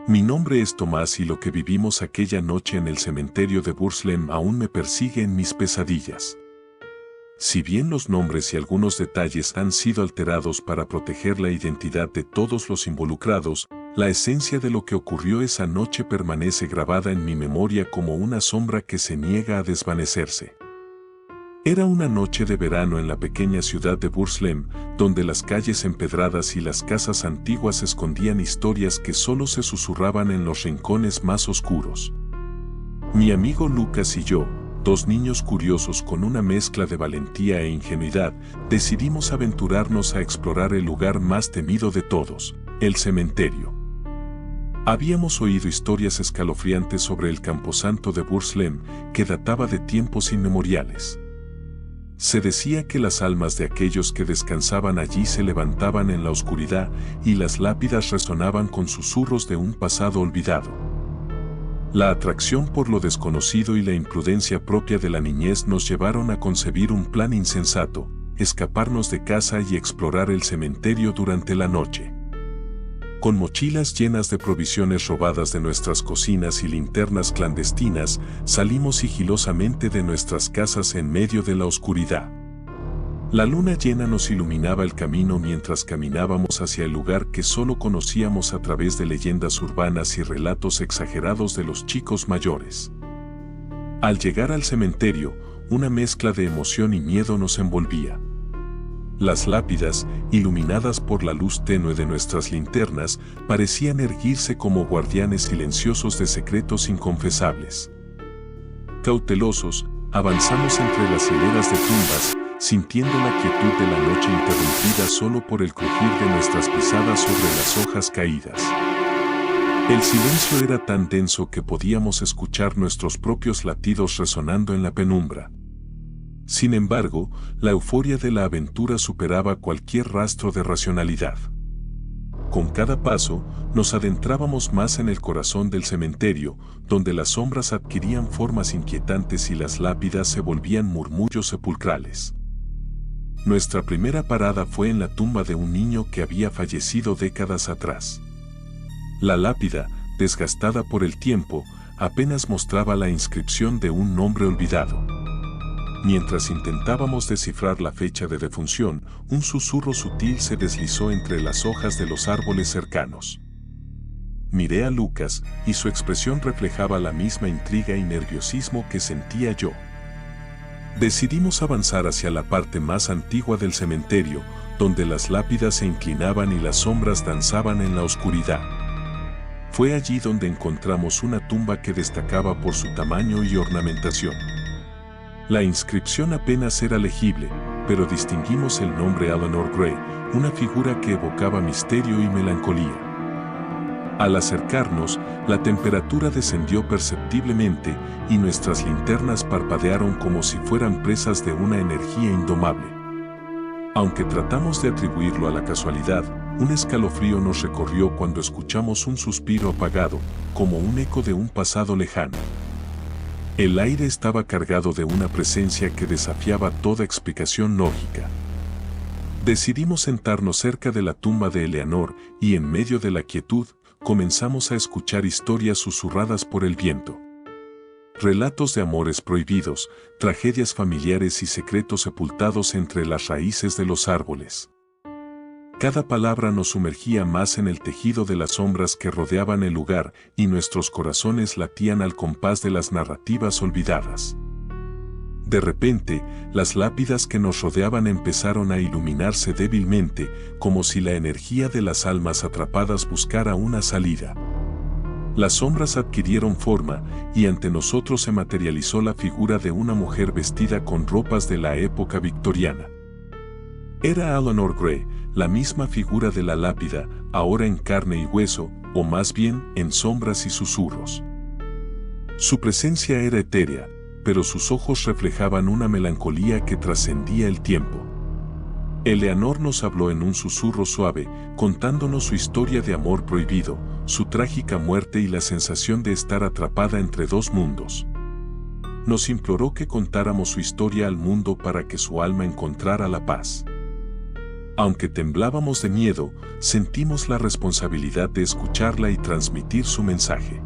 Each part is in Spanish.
Mi nombre es Tomás y lo que vivimos aquella noche en el cementerio de Burslem aún me persigue en mis pesadillas. Si bien los nombres y algunos detalles han sido alterados para proteger la identidad de todos los involucrados, la esencia de lo que ocurrió esa noche permanece grabada en mi memoria como una sombra que se niega a desvanecerse. Era una noche de verano en la pequeña ciudad de Burslem, donde las calles empedradas y las casas antiguas escondían historias que solo se susurraban en los rincones más oscuros. Mi amigo Lucas y yo, dos niños curiosos con una mezcla de valentía e ingenuidad, decidimos aventurarnos a explorar el lugar más temido de todos, el cementerio. Habíamos oído historias escalofriantes sobre el camposanto de Burslem que databa de tiempos inmemoriales. Se decía que las almas de aquellos que descansaban allí se levantaban en la oscuridad y las lápidas resonaban con susurros de un pasado olvidado. La atracción por lo desconocido y la imprudencia propia de la niñez nos llevaron a concebir un plan insensato: escaparnos de casa y explorar el cementerio durante la noche. Con mochilas llenas de provisiones robadas de nuestras cocinas y linternas clandestinas, salimos sigilosamente de nuestras casas en medio de la oscuridad. La luna llena nos iluminaba el camino mientras caminábamos hacia el lugar que solo conocíamos a través de leyendas urbanas y relatos exagerados de los chicos mayores. Al llegar al cementerio, una mezcla de emoción y miedo nos envolvía. Las lápidas, iluminadas por la luz tenue de nuestras linternas, parecían erguirse como guardianes silenciosos de secretos inconfesables. Cautelosos, avanzamos entre las hileras de tumbas, sintiendo la quietud de la noche interrumpida solo por el crujir de nuestras pisadas sobre las hojas caídas. El silencio era tan denso que podíamos escuchar nuestros propios latidos resonando en la penumbra. Sin embargo, la euforia de la aventura superaba cualquier rastro de racionalidad. Con cada paso, nos adentrábamos más en el corazón del cementerio, donde las sombras adquirían formas inquietantes y las lápidas se volvían murmullos sepulcrales. Nuestra primera parada fue en la tumba de un niño que había fallecido décadas atrás. La lápida, desgastada por el tiempo, apenas mostraba la inscripción de un nombre olvidado. Mientras intentábamos descifrar la fecha de defunción, un susurro sutil se deslizó entre las hojas de los árboles cercanos. Miré a Lucas, y su expresión reflejaba la misma intriga y nerviosismo que sentía yo. Decidimos avanzar hacia la parte más antigua del cementerio, donde las lápidas se inclinaban y las sombras danzaban en la oscuridad. Fue allí donde encontramos una tumba que destacaba por su tamaño y ornamentación. La inscripción apenas era legible, pero distinguimos el nombre Eleanor Gray, una figura que evocaba misterio y melancolía. Al acercarnos, la temperatura descendió perceptiblemente y nuestras linternas parpadearon como si fueran presas de una energía indomable. Aunque tratamos de atribuirlo a la casualidad, un escalofrío nos recorrió cuando escuchamos un suspiro apagado, como un eco de un pasado lejano. El aire estaba cargado de una presencia que desafiaba toda explicación lógica. Decidimos sentarnos cerca de la tumba de Eleanor y en medio de la quietud, comenzamos a escuchar historias susurradas por el viento. Relatos de amores prohibidos, tragedias familiares y secretos sepultados entre las raíces de los árboles. Cada palabra nos sumergía más en el tejido de las sombras que rodeaban el lugar y nuestros corazones latían al compás de las narrativas olvidadas. De repente, las lápidas que nos rodeaban empezaron a iluminarse débilmente, como si la energía de las almas atrapadas buscara una salida. Las sombras adquirieron forma y ante nosotros se materializó la figura de una mujer vestida con ropas de la época victoriana. Era Eleanor Gray, la misma figura de la lápida, ahora en carne y hueso, o más bien en sombras y susurros. Su presencia era etérea, pero sus ojos reflejaban una melancolía que trascendía el tiempo. Eleanor nos habló en un susurro suave, contándonos su historia de amor prohibido, su trágica muerte y la sensación de estar atrapada entre dos mundos. nos imploró que contáramos su historia al mundo para que su alma encontrara la paz. Aunque temblábamos de miedo, sentimos la responsabilidad de escucharla y transmitir su mensaje.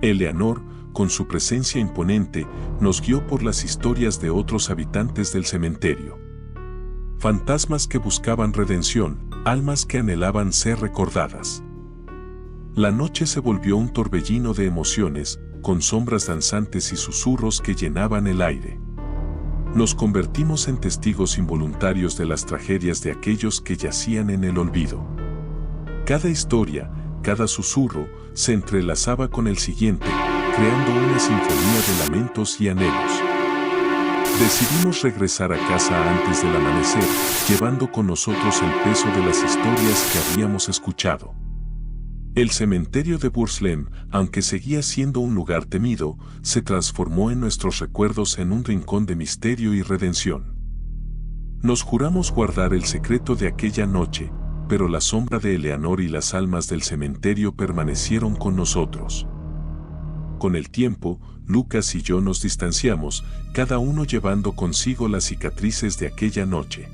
Eleanor, con su presencia imponente, nos guió por las historias de otros habitantes del cementerio. Fantasmas que buscaban redención, almas que anhelaban ser recordadas. La noche se volvió un torbellino de emociones, con sombras danzantes y susurros que llenaban el aire. Nos convertimos en testigos involuntarios de las tragedias de aquellos que yacían en el olvido. Cada historia, cada susurro, se entrelazaba con el siguiente, creando una sinfonía de lamentos y anhelos. Decidimos regresar a casa antes del amanecer, llevando con nosotros el peso de las historias que habíamos escuchado. El cementerio de Burslem, aunque seguía siendo un lugar temido, se transformó en nuestros recuerdos en un rincón de misterio y redención. Nos juramos guardar el secreto de aquella noche, pero la sombra de Eleanor y las almas del cementerio permanecieron con nosotros. Con el tiempo, Lucas y yo nos distanciamos, cada uno llevando consigo las cicatrices de aquella noche.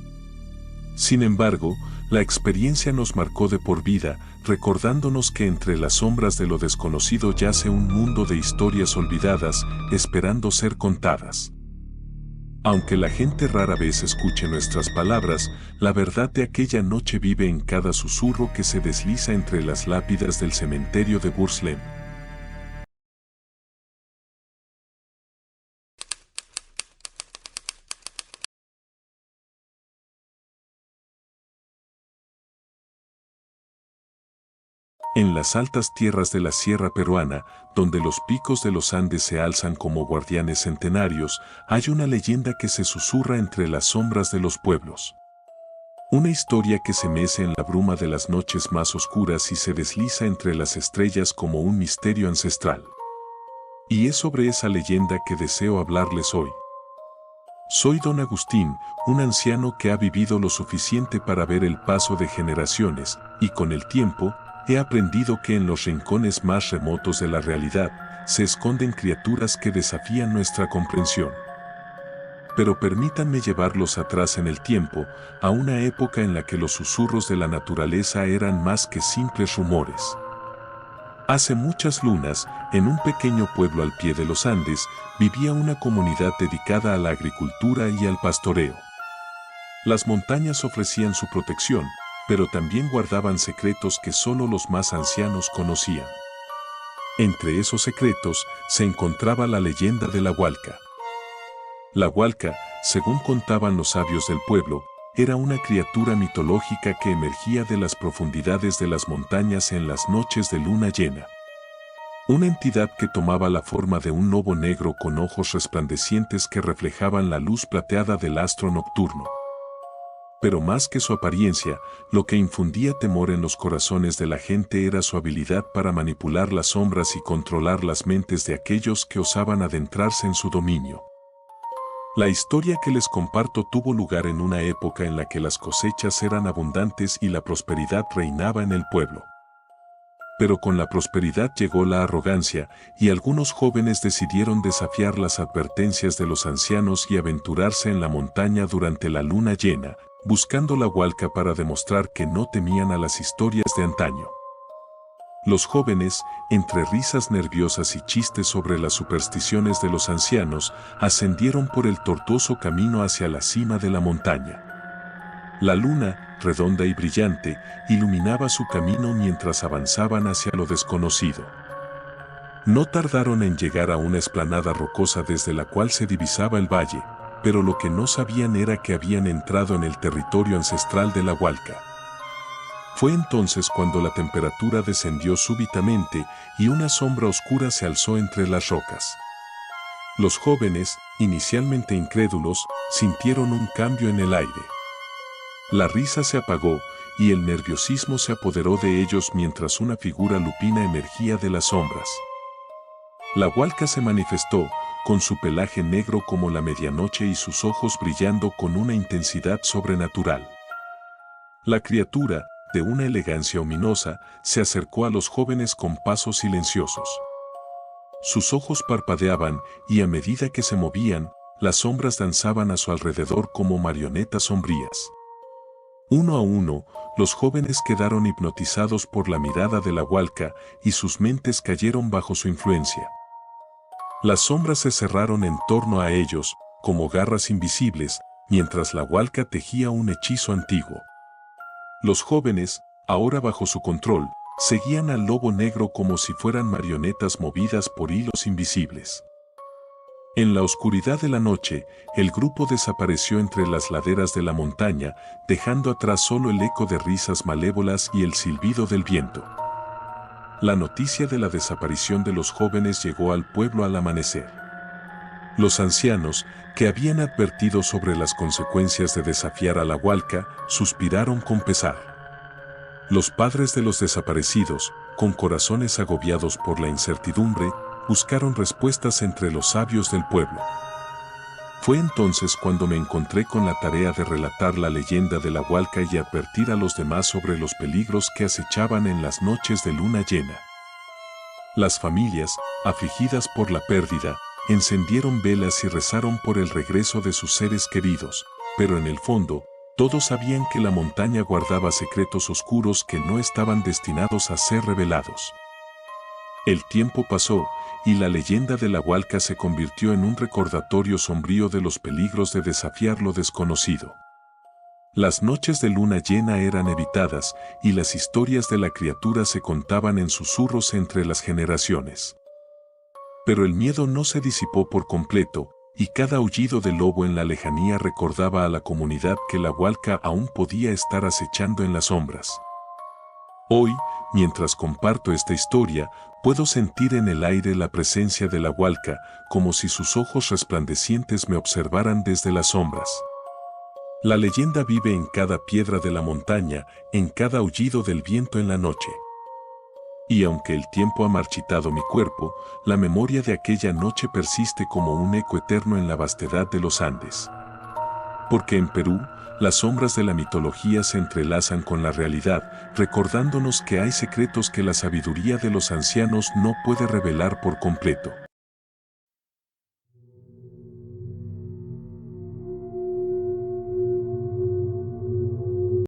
Sin embargo, la experiencia nos marcó de por vida, recordándonos que entre las sombras de lo desconocido yace un mundo de historias olvidadas, esperando ser contadas. Aunque la gente rara vez escuche nuestras palabras, la verdad de aquella noche vive en cada susurro que se desliza entre las lápidas del cementerio de Burslem. En las altas tierras de la sierra peruana, donde los picos de los Andes se alzan como guardianes centenarios, hay una leyenda que se susurra entre las sombras de los pueblos. Una historia que se mece en la bruma de las noches más oscuras y se desliza entre las estrellas como un misterio ancestral. Y es sobre esa leyenda que deseo hablarles hoy. Soy don Agustín, un anciano que ha vivido lo suficiente para ver el paso de generaciones, y con el tiempo, he aprendido que en los rincones más remotos de la realidad, se esconden criaturas que desafían nuestra comprensión. Pero permítanme llevarlos atrás en el tiempo, a una época en la que los susurros de la naturaleza eran más que simples rumores. Hace muchas lunas, en un pequeño pueblo al pie de los Andes, vivía una comunidad dedicada a la agricultura y al pastoreo. Las montañas ofrecían su protección, pero también guardaban secretos que solo los más ancianos conocían. Entre esos secretos se encontraba la leyenda de la Hualca. La Hualca, según contaban los sabios del pueblo, era una criatura mitológica que emergía de las profundidades de las montañas en las noches de luna llena. Una entidad que tomaba la forma de un lobo negro con ojos resplandecientes que reflejaban la luz plateada del astro nocturno. Pero más que su apariencia, lo que infundía temor en los corazones de la gente era su habilidad para manipular las sombras y controlar las mentes de aquellos que osaban adentrarse en su dominio. La historia que les comparto tuvo lugar en una época en la que las cosechas eran abundantes y la prosperidad reinaba en el pueblo. Pero con la prosperidad llegó la arrogancia, y algunos jóvenes decidieron desafiar las advertencias de los ancianos y aventurarse en la montaña durante la luna llena, buscando la Hualca para demostrar que no temían a las historias de antaño. Los jóvenes, entre risas nerviosas y chistes sobre las supersticiones de los ancianos, ascendieron por el tortuoso camino hacia la cima de la montaña. La luna, redonda y brillante, iluminaba su camino mientras avanzaban hacia lo desconocido. No tardaron en llegar a una explanada rocosa desde la cual se divisaba el valle, pero lo que no sabían era que habían entrado en el territorio ancestral de la Hualca. Fue entonces cuando la temperatura descendió súbitamente y una sombra oscura se alzó entre las rocas. Los jóvenes, inicialmente incrédulos, sintieron un cambio en el aire. La risa se apagó y el nerviosismo se apoderó de ellos mientras una figura lupina emergía de las sombras. La Hualca se manifestó, con su pelaje negro como la medianoche y sus ojos brillando con una intensidad sobrenatural. La criatura, de una elegancia ominosa, se acercó a los jóvenes con pasos silenciosos. Sus ojos parpadeaban y a medida que se movían, las sombras danzaban a su alrededor como marionetas sombrías. Uno a uno, los jóvenes quedaron hipnotizados por la mirada de la Hualca y sus mentes cayeron bajo su influencia. Las sombras se cerraron en torno a ellos, como garras invisibles, mientras la Hualca tejía un hechizo antiguo. Los jóvenes, ahora bajo su control, seguían al lobo negro como si fueran marionetas movidas por hilos invisibles. En la oscuridad de la noche, el grupo desapareció entre las laderas de la montaña, dejando atrás solo el eco de risas malévolas y el silbido del viento. La noticia de la desaparición de los jóvenes llegó al pueblo al amanecer. Los ancianos, que habían advertido sobre las consecuencias de desafiar a la Hualca, suspiraron con pesar. Los padres de los desaparecidos, con corazones agobiados por la incertidumbre, buscaron respuestas entre los sabios del pueblo. Fue entonces cuando me encontré con la tarea de relatar la leyenda de la Hualca y advertir a los demás sobre los peligros que acechaban en las noches de luna llena. Las familias, afligidas por la pérdida, encendieron velas y rezaron por el regreso de sus seres queridos, pero en el fondo, todos sabían que la montaña guardaba secretos oscuros que no estaban destinados a ser revelados. El tiempo pasó, y la leyenda de la Hualca se convirtió en un recordatorio sombrío de los peligros de desafiar lo desconocido. Las noches de luna llena eran evitadas, y las historias de la criatura se contaban en susurros entre las generaciones. Pero el miedo no se disipó por completo, y cada aullido de lobo en la lejanía recordaba a la comunidad que la Hualca aún podía estar acechando en las sombras. Hoy, mientras comparto esta historia, puedo sentir en el aire la presencia de la Hualca, como si sus ojos resplandecientes me observaran desde las sombras. La leyenda vive en cada piedra de la montaña, en cada aullido del viento en la noche. Y aunque el tiempo ha marchitado mi cuerpo, la memoria de aquella noche persiste como un eco eterno en la vastedad de los Andes. Porque en Perú, las sombras de la mitología se entrelazan con la realidad, recordándonos que hay secretos que la sabiduría de los ancianos no puede revelar por completo.